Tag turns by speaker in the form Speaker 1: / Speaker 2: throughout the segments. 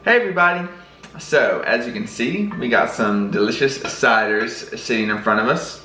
Speaker 1: Hey everybody! So, as you can see, we got some delicious ciders sitting in front of us.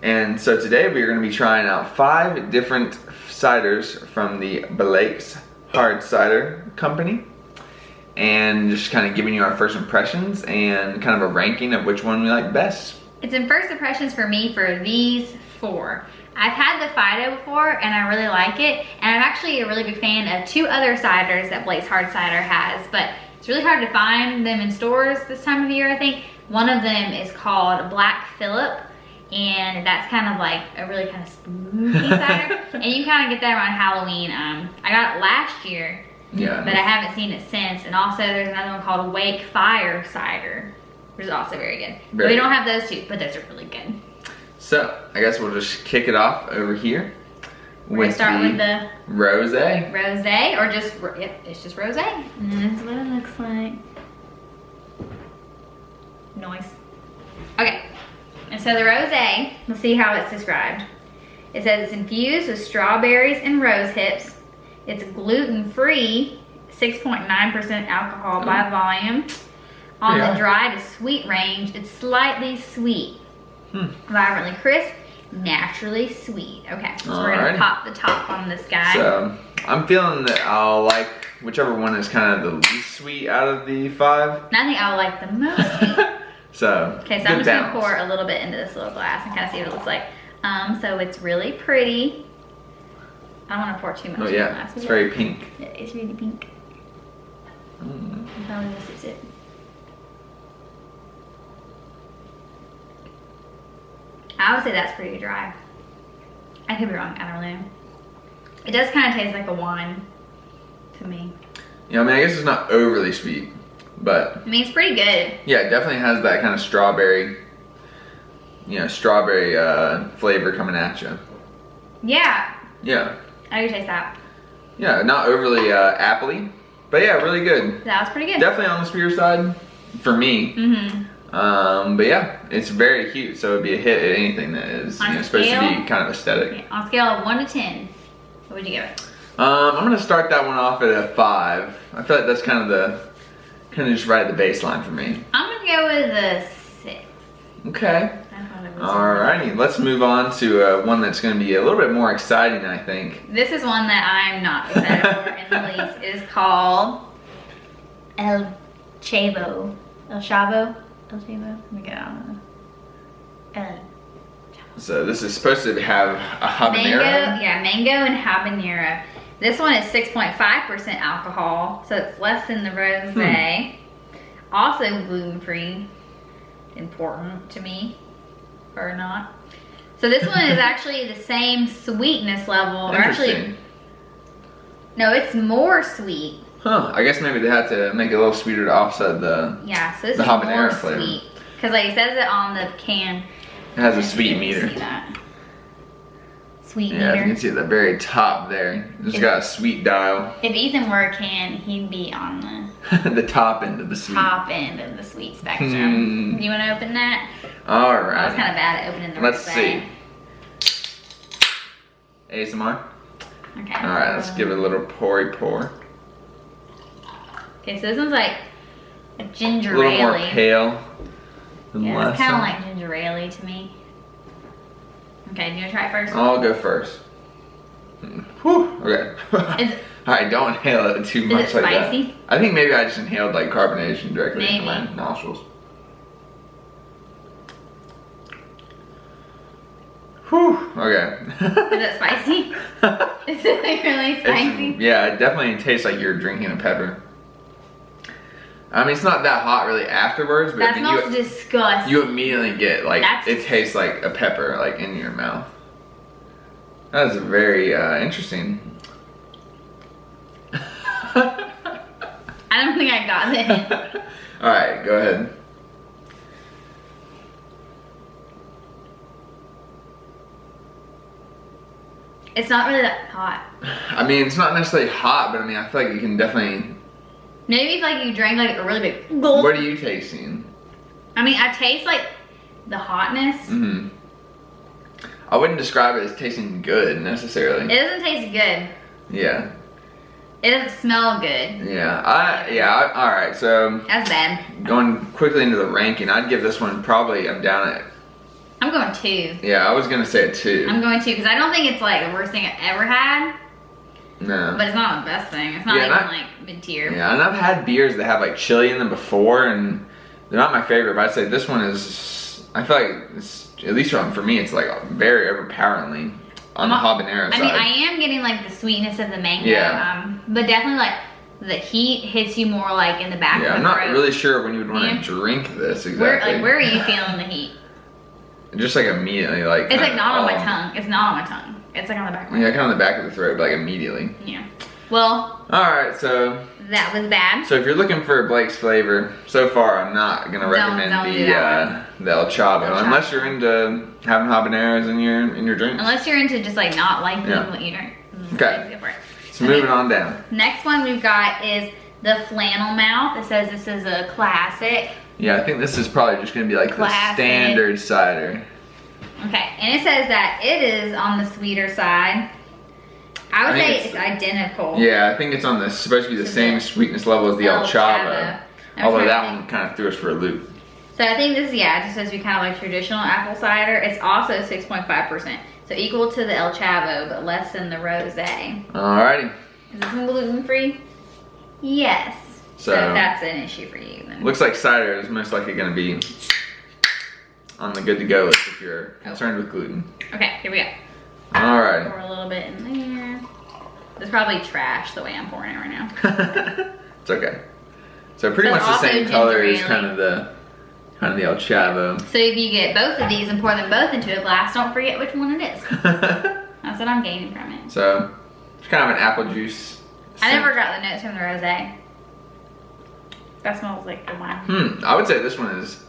Speaker 1: And so today we are going to be trying out 5 different ciders from the Blake's Hard Cider Company. And just kind of giving you our first impressions and kind of a ranking of which one we like best.
Speaker 2: It's in first impressions for me for these 4. I've had the Fido before and I really like it. And I'm actually a really big fan of 2 other ciders that Blake's Hard Cider has. But it's really hard to find them in stores this time of year, I think. One of them is called Black Phillip. And that's kind of like a really kind of spooky cider. And you can kind of get that around Halloween. I got it last year.
Speaker 1: Yeah.
Speaker 2: But I haven't seen it since. And also there's another one called Wake Fire Cider, which is also very good. But we don't have those 2, but those are really good. So
Speaker 1: I guess we'll just kick it off over here.
Speaker 2: We're gonna start with the
Speaker 1: Rosey.
Speaker 2: Rosey, or just, yep, it's just Rosey. And that's what it looks like. Nice. Okay, and so the Rosey, let's see how it's described. It says it's infused with strawberries and rose hips. It's gluten-free, 6.9% alcohol by volume. On the dry to sweet range, it's slightly sweet. Vibrantly crisp, naturally sweet. Okay, so we're gonna pop the top on this guy.
Speaker 1: So I'm feeling that I'll like whichever one is kind of the least sweet out of the 5.
Speaker 2: And I think I'll like the most sweet.
Speaker 1: So
Speaker 2: okay, so I'm just gonna pour a little bit into this little glass and kind of see what it looks like. So it's really pretty. I don't want to pour too much.
Speaker 1: Oh yeah, it's very pink.
Speaker 2: Yeah, it's really pink. Probably gonna sip it. I would say that's pretty dry. I could be wrong, I don't know. It does kind of taste like a wine to me.
Speaker 1: Yeah, I mean, I guess it's not overly sweet, but
Speaker 2: I mean, it's pretty good.
Speaker 1: Yeah, it definitely has that kind of strawberry, strawberry flavor coming at you.
Speaker 2: Yeah.
Speaker 1: Yeah.
Speaker 2: I do taste that.
Speaker 1: Yeah, not overly appley, but yeah, really good.
Speaker 2: That was pretty good.
Speaker 1: Definitely on the sweeter side for me. But yeah, it's very cute, so it'd be a hit at anything that is supposed to be kind of aesthetic.
Speaker 2: Yeah, on a scale of 1 to 10, what would you give it?
Speaker 1: I'm gonna start that one off at a 5. I feel like that's kind of just right at the baseline for me.
Speaker 2: I'm gonna go with a 6.
Speaker 1: Okay. Alrighty, let's move on to one that's going to be a little bit more exciting, I think.
Speaker 2: This is one that I'm not excited for in the least. It is called El Chavo. El Chavo? El Chavo? Let me get out of it.
Speaker 1: So this is supposed to have a habanero?
Speaker 2: Mango and habanero. This one is 6.5% alcohol, so it's less than the Rosey. Also gluten-free. Important to me. Or not. So this one is actually the same sweetness level. Or actually, no, it's more sweet.
Speaker 1: Huh, I guess maybe they had to make it a little sweeter to offset the
Speaker 2: so this is
Speaker 1: habanero
Speaker 2: more
Speaker 1: flavor.
Speaker 2: Sweet. Because like it says it on the can.
Speaker 1: It has a sweet meter.
Speaker 2: See that. Sweet
Speaker 1: meter.
Speaker 2: Yeah,
Speaker 1: you can see at the very top there. It's got a sweet dial.
Speaker 2: If Ethan were a can, he'd be on the
Speaker 1: the top end of the sweet.
Speaker 2: Top end of the sweet spectrum. You want to open that?
Speaker 1: Alright.
Speaker 2: I was kind of bad at opening the
Speaker 1: Let's see. ASMR?
Speaker 2: Okay.
Speaker 1: Alright, let's give it a little pour.
Speaker 2: Okay, so this one's like a ginger ale.
Speaker 1: A little more pale than the last
Speaker 2: it's kind of
Speaker 1: one.
Speaker 2: like ginger ale to me. Okay, do you want to try it first?
Speaker 1: I'll go first. Whew, okay. Alright, don't inhale it too much like that.
Speaker 2: Is it spicy?
Speaker 1: I think maybe I just inhaled like carbonation directly into my nostrils. Whew, okay.
Speaker 2: Is it spicy? Is it like really spicy?
Speaker 1: Yeah, it definitely tastes like you're drinking a pepper. I mean, it's not that hot really afterwards, but
Speaker 2: that smells disgusting.
Speaker 1: You immediately get like, it tastes like a pepper like in your mouth. That is very interesting.
Speaker 2: I don't think I got it.
Speaker 1: Alright, go ahead.
Speaker 2: It's not really that hot.
Speaker 1: I mean, it's not necessarily hot, but I mean, I feel like you can definitely...
Speaker 2: Maybe if like you drank like a really big gulp.
Speaker 1: What are you tasting?
Speaker 2: I mean, I taste like the hotness.
Speaker 1: I wouldn't describe it as tasting good necessarily.
Speaker 2: It doesn't taste good.
Speaker 1: Yeah.
Speaker 2: It doesn't smell good.
Speaker 1: Yeah, all right, so.
Speaker 2: That's bad.
Speaker 1: Going quickly into the ranking, I'd give this one probably, I'm down at.
Speaker 2: I'm going 2.
Speaker 1: Yeah, I was gonna say a 2.
Speaker 2: I'm going 2 because I don't think it's like the worst thing I've ever had.
Speaker 1: No.
Speaker 2: But it's not the best thing. It's not even like mid-tier.
Speaker 1: Yeah, and I've had beers that have like chili in them before, and they're not my favorite, but I'd say this one is, I feel like it's, at least for me, it's like very overpoweringly on the habanero side.
Speaker 2: I mean, I am getting like the sweetness of the mango, but definitely like the heat hits you more like in the back of the throat.
Speaker 1: Yeah, I'm not really sure when you would want to drink this exactly.
Speaker 2: Where are you feeling the heat?
Speaker 1: Just like immediately, like.
Speaker 2: It's like not on my tongue. It's not on my tongue. It's like on the back of my throat.
Speaker 1: Yeah, kind of the back of the throat, but like immediately.
Speaker 2: Yeah. Well.
Speaker 1: Alright, so.
Speaker 2: That was bad.
Speaker 1: So if you're looking for Blake's flavor, so far I'm not going to recommend the El Chavo. Unless you're into having habaneros in your drinks.
Speaker 2: Unless you're into just like not liking what you drink.
Speaker 1: Okay. So moving on down.
Speaker 2: Next one we've got is the Flannel Mouth. It says this is a classic.
Speaker 1: Yeah, I think this is probably just going to be like the standard cider.
Speaker 2: Okay, and it says that it is on the sweeter side. I would say it's identical.
Speaker 1: Yeah, I think it's on supposed to be the same sweetness level as the El Chavo. Although that one kind of threw us for a loop.
Speaker 2: So I think this, it just says to be kind of like traditional apple cider. It's also 6.5%. So equal to the El Chavo, but less than the Rosey.
Speaker 1: Alrighty.
Speaker 2: Is this one gluten-free? Yes. So that's an issue for you then.
Speaker 1: Looks like cider is most likely going to be on the good to go list if you're concerned with gluten.
Speaker 2: Okay, here we go.
Speaker 1: Alright.
Speaker 2: Pour a little bit in there. It's probably trash the way I'm pouring it right now.
Speaker 1: It's okay. So pretty much the same color as kind of the El Chavo.
Speaker 2: So if you get both of these and pour them both into a glass, don't forget which one it is. That's what I'm gaining from it.
Speaker 1: So it's kind of an apple juice.
Speaker 2: I never got the notes from the Rosey. That smells like the wine.
Speaker 1: I would say this one is.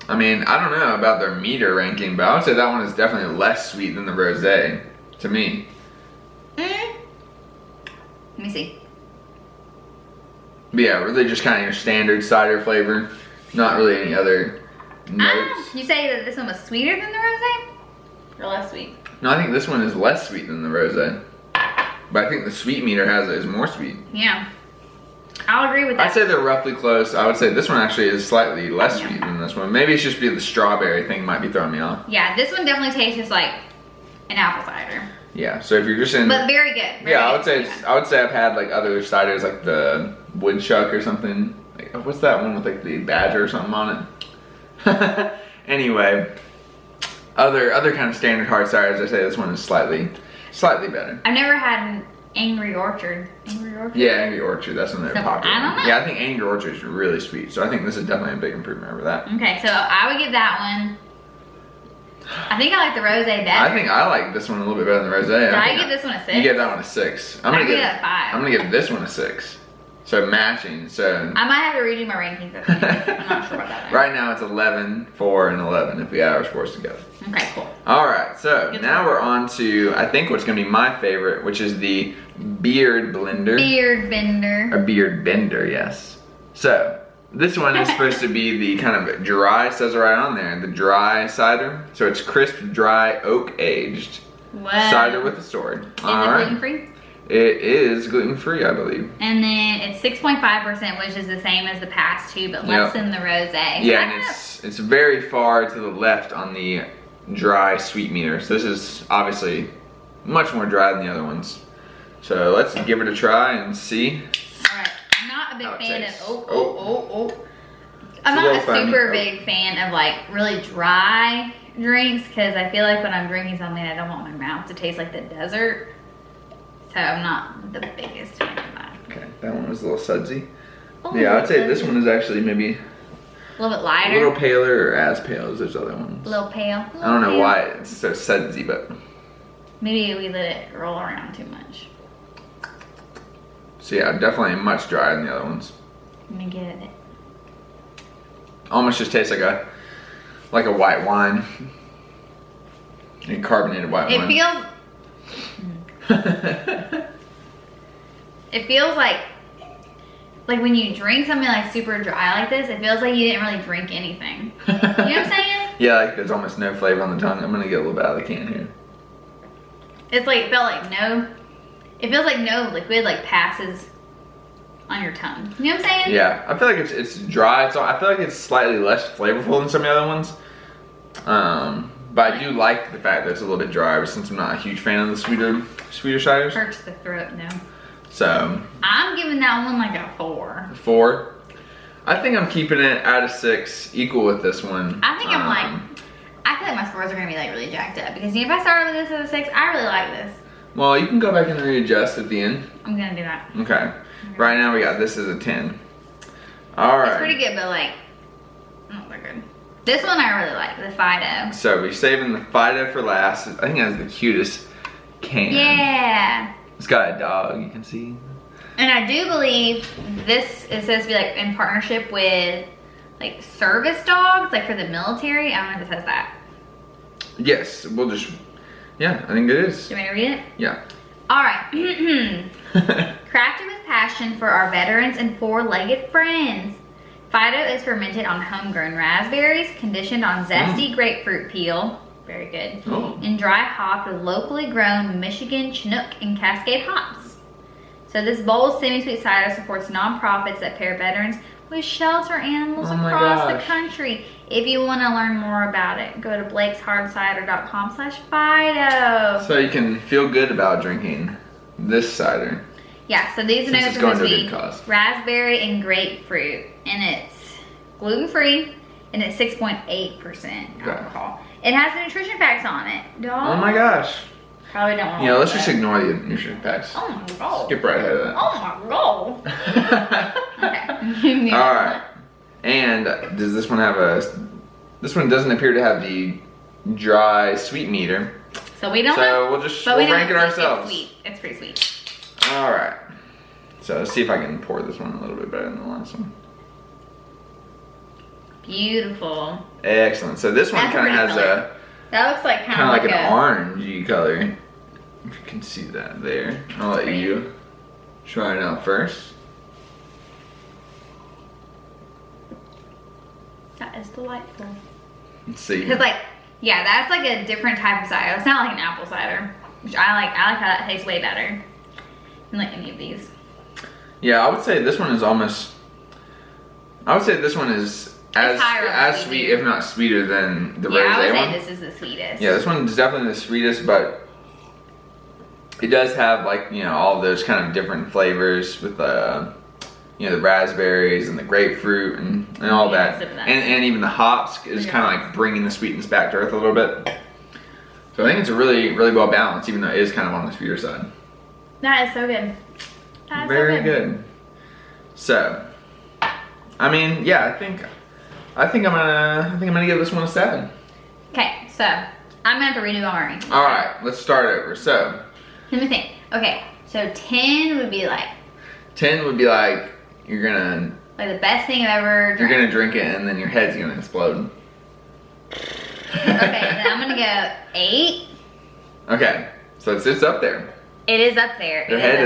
Speaker 1: I mean, I don't know about their meter ranking, but I would say that one is definitely less sweet than the Rosey, to me.
Speaker 2: Let me see.
Speaker 1: But yeah, really just kind of your standard cider flavor. Not really any other notes.
Speaker 2: You say that this one was sweeter than the Rosey? Or less sweet?
Speaker 1: No, I think this one is less sweet than the Rosey. But I think the sweet meter is more sweet.
Speaker 2: Yeah. I'll agree with that.
Speaker 1: I'd say they're roughly close. I would say this one actually is slightly less sweet than this one. Maybe it's just the strawberry thing might be throwing me off.
Speaker 2: Yeah, this one definitely tastes just like an apple cider.
Speaker 1: Yeah, so if you're just in...
Speaker 2: But very good. Very good.
Speaker 1: I would say I've had like other ciders like the Woodchuck or something. Like, what's that one with like the badger or something on it? Anyway, other kind of standard hard ciders, I say this one is slightly better.
Speaker 2: I've never had an Angry Orchard. Angry Orchard?
Speaker 1: Yeah, Angry Orchard. That's when they're popular.
Speaker 2: I don't know.
Speaker 1: Yeah, I think Angry Orchard is really sweet. So I think this is definitely a big improvement over that.
Speaker 2: Okay, so I would give that one. I think I like the Rosey better.
Speaker 1: I think I like this one a little bit better than the Rosey.
Speaker 2: I give this one a 6?
Speaker 1: You give that one a 6.
Speaker 2: I'm gonna give it a 5.
Speaker 1: I'm gonna give this one a 6. So matching. So
Speaker 2: I might have to redo my rankings. I'm not sure about that.
Speaker 1: Right now it's 11, 4, and 11 if we add our scores together.
Speaker 2: Okay, cool.
Speaker 1: All right, so now we're on to I think what's gonna be my favorite, which is the Beardbender.
Speaker 2: Beardbender.
Speaker 1: A Beardbender, yes. So this one is supposed to be the kind of dry, says it right on there, the dry cider. So it's crisp, dry, oak aged cider with a sword.
Speaker 2: Is it gluten-free?
Speaker 1: It is gluten-free, I believe.
Speaker 2: And then it's 6.5%, which is the same as the past two, but less than the Rosey.
Speaker 1: Yeah, and it's very far to the left on the dry sweet meter. So this is obviously much more dry than the other ones. So let's give it a try and see.
Speaker 2: Alright, I'm not a big fan of I'm not a super big fan of like really dry drinks because I feel like when I'm drinking something I don't want my mouth to taste like the desert. So I'm not the biggest fan of that.
Speaker 1: Okay, that one was a little sudsy. Yeah, I'd say this one is actually maybe
Speaker 2: a little bit lighter.
Speaker 1: A little paler or as pale as those other ones.
Speaker 2: A little pale.
Speaker 1: I don't know why it's so sudsy, but
Speaker 2: maybe we let it roll around too much.
Speaker 1: So yeah, definitely much drier than the other ones.
Speaker 2: Let me get it.
Speaker 1: Almost just tastes like a white wine. A carbonated white wine.
Speaker 2: It feels like when you drink something like super dry like this, it feels like you didn't really drink anything. You know what I'm saying?
Speaker 1: Yeah, like there's almost no flavor on the tongue. I'm gonna get a little bit out of the can here.
Speaker 2: It's like, it felt like no, it feels like no liquid like passes on your tongue. You know what I'm saying?
Speaker 1: Yeah, I feel like it's dry. So I feel like it's slightly less flavorful than some of the other ones. But I do like the fact that it's a little bit drier, since I'm not a huge fan of the sweeter ciders.
Speaker 2: Hurts the throat, no.
Speaker 1: So
Speaker 2: I'm giving that one like a 4.
Speaker 1: 4. I think I'm keeping it out of 6, equal with this one.
Speaker 2: I think I'm like, I feel like my scores are gonna be like really jacked up because if I started with this as a 6, I really like this.
Speaker 1: Well, you can go back and readjust at the end.
Speaker 2: I'm gonna do that.
Speaker 1: Okay. Right now we got this as a 10. All right.
Speaker 2: It's pretty good, but like, not that good. This one I really like, the Fido.
Speaker 1: So we're saving the Fido for last. I think it has the cutest can.
Speaker 2: Yeah.
Speaker 1: It's got a dog, you can see.
Speaker 2: And I do believe this is supposed to be like in partnership with like service dogs, like for the military. I don't know if it says that.
Speaker 1: Yes, we'll just, yeah, I think it is.
Speaker 2: Do you want me to read it?
Speaker 1: Yeah.
Speaker 2: All right. Crafted with passion for our veterans and four-legged friends. Fido is fermented on homegrown raspberries, conditioned on zesty grapefruit peel. Very good.
Speaker 1: Oh.
Speaker 2: And dry hopped with locally grown Michigan Chinook and Cascade hops. So this bold semi-sweet cider supports nonprofits that pair veterans with shelter animals across the country. If you want to learn more about it, go to blakeshardcider.com/Fido.
Speaker 1: So you can feel good about drinking this cider.
Speaker 2: Yeah, so these
Speaker 1: Since
Speaker 2: notes
Speaker 1: it's
Speaker 2: are
Speaker 1: going
Speaker 2: supposed
Speaker 1: to
Speaker 2: to
Speaker 1: a
Speaker 2: be
Speaker 1: good cause.
Speaker 2: raspberry and grapefruit, and it's gluten-free, and it's 6.8% alcohol. It has the nutrition facts on it, dog.
Speaker 1: Oh my gosh.
Speaker 2: Probably don't want to.
Speaker 1: Yeah, let's just ignore the nutrition facts.
Speaker 2: Oh my god.
Speaker 1: Skip right ahead of that.
Speaker 2: Oh my god. Okay.
Speaker 1: All right. And does this one have a? This one doesn't appear to have the dry sweet meter.
Speaker 2: So we don't know.
Speaker 1: So we'll just we'll rank it ourselves.
Speaker 2: It's sweet. It's pretty sweet.
Speaker 1: All right. So let's see if I can pour this one a little bit better than the last one.
Speaker 2: Beautiful.
Speaker 1: Excellent. So this one kind of has
Speaker 2: color. That looks like
Speaker 1: kind of like an orangey color. If you can see that there. I'll let you try it out first.
Speaker 2: That is delightful.
Speaker 1: Let's see.
Speaker 2: Because like, yeah, that's like a different type of cider. It's not like an apple cider, which I like. I like how that tastes way better than like any of these.
Speaker 1: Yeah, I would say this one is almost. I would say this one is as sweet, if not sweeter than the rosé one.
Speaker 2: Yeah, I would say this is the sweetest.
Speaker 1: Yeah, this one is definitely the sweetest, but it does have like, you know, all those kind of different flavors with you know, the raspberries and the grapefruit and all that. And even the hops is kind of like bringing the sweetness back to earth a little bit. So I think it's a really, really well balanced, even though it is kind of on the sweeter side.
Speaker 2: That is so good. That is
Speaker 1: Very
Speaker 2: so good.
Speaker 1: So, I mean, yeah, I think I'm gonna give this one a 7.
Speaker 2: Okay, so I'm gonna have to redo my ranking.
Speaker 1: All right, let's start over. So,
Speaker 2: let me think. Okay, so 10 would be like
Speaker 1: 10 would be like you're gonna
Speaker 2: the best thing I've ever drank.
Speaker 1: You're gonna drink it and then your head's gonna explode.
Speaker 2: Okay, then I'm gonna go 8.
Speaker 1: Okay, so it's up there.
Speaker 2: It is up there.
Speaker 1: Your head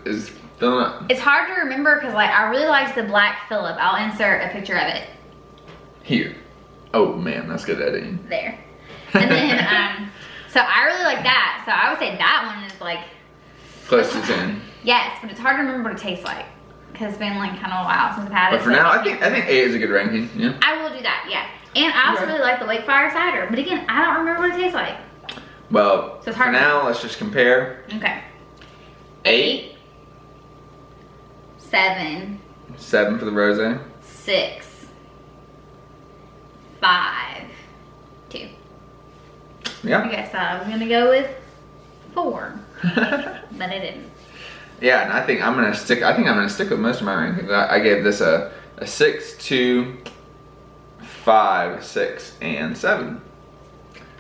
Speaker 1: is filling up.
Speaker 2: It's hard to remember because like I really liked the black Phillip. I'll insert a picture of it.
Speaker 1: Here. Oh man, that's good editing.
Speaker 2: There. And then so I really like that. So I would say that one is like
Speaker 1: close to 10.
Speaker 2: Yes, but it's hard to remember what it tastes like because it's been like kind of a while since I've had it.
Speaker 1: But for now, I think 8 is a good ranking. Yeah.
Speaker 2: I will do that. Yeah. And I also really like the Lake Fire cider, but again, I don't remember what it tastes like.
Speaker 1: Well,
Speaker 2: so it's hard
Speaker 1: for now, let's just compare.
Speaker 2: Okay.
Speaker 1: 8.
Speaker 2: 7.
Speaker 1: 7 for the rosé.
Speaker 2: 6. 5. 2.
Speaker 1: Yeah.
Speaker 2: I guess I was gonna go with 4, but I didn't.
Speaker 1: Yeah, and I think I'm gonna stick with most of my rankings. I gave this a 6, 2, 5, 6, and 7.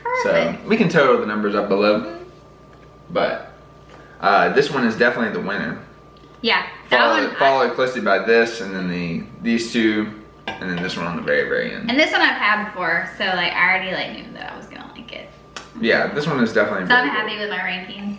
Speaker 2: Perfect.
Speaker 1: So we can total the numbers up below, but this one is definitely the winner.
Speaker 2: Yeah.
Speaker 1: Followed closely by this, and then these two, and then this one on the very, very end.
Speaker 2: And this one I've had before, so like I already like knew that I was gonna like it.
Speaker 1: Yeah, this one is definitely.
Speaker 2: So I'm happy with my rankings,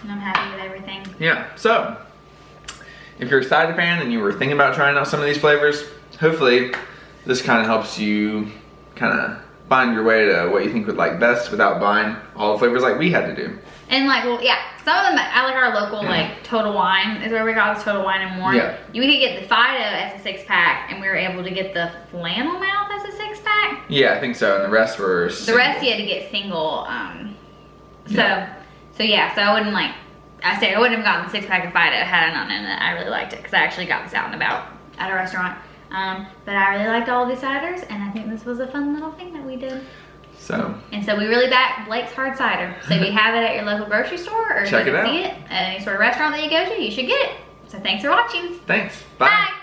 Speaker 2: and I'm happy with everything.
Speaker 1: Yeah. So if you're a cider fan and you were thinking about trying out some of these flavors, hopefully this kind of helps you kind of find your way to what you think would like best without buying all the flavors like we had to do.
Speaker 2: And like, well, yeah, some of them, I like our local, like, Total Wine is where we got this Total Wine and more.
Speaker 1: Yeah.
Speaker 2: You could get the Fido as a 6-pack, and we were able to get the Flannel Mouth as a 6-pack.
Speaker 1: Yeah, I think so, and the rest were single.
Speaker 2: The rest you had to get single. So yeah, so I wouldn't like, I wouldn't have gotten the 6-pack of Fido had I not known that I really liked it, because I actually got this out and about at a restaurant. But I really liked all of these ciders, and I think this was a fun little thing that we did. And so we really back Blake's Hard Cider. So if you have it at your local grocery store or
Speaker 1: check
Speaker 2: you
Speaker 1: it
Speaker 2: can
Speaker 1: out.
Speaker 2: see it at any sort of restaurant that you go to, you should get it. So thanks for watching.
Speaker 1: Thanks. Bye.
Speaker 2: Bye.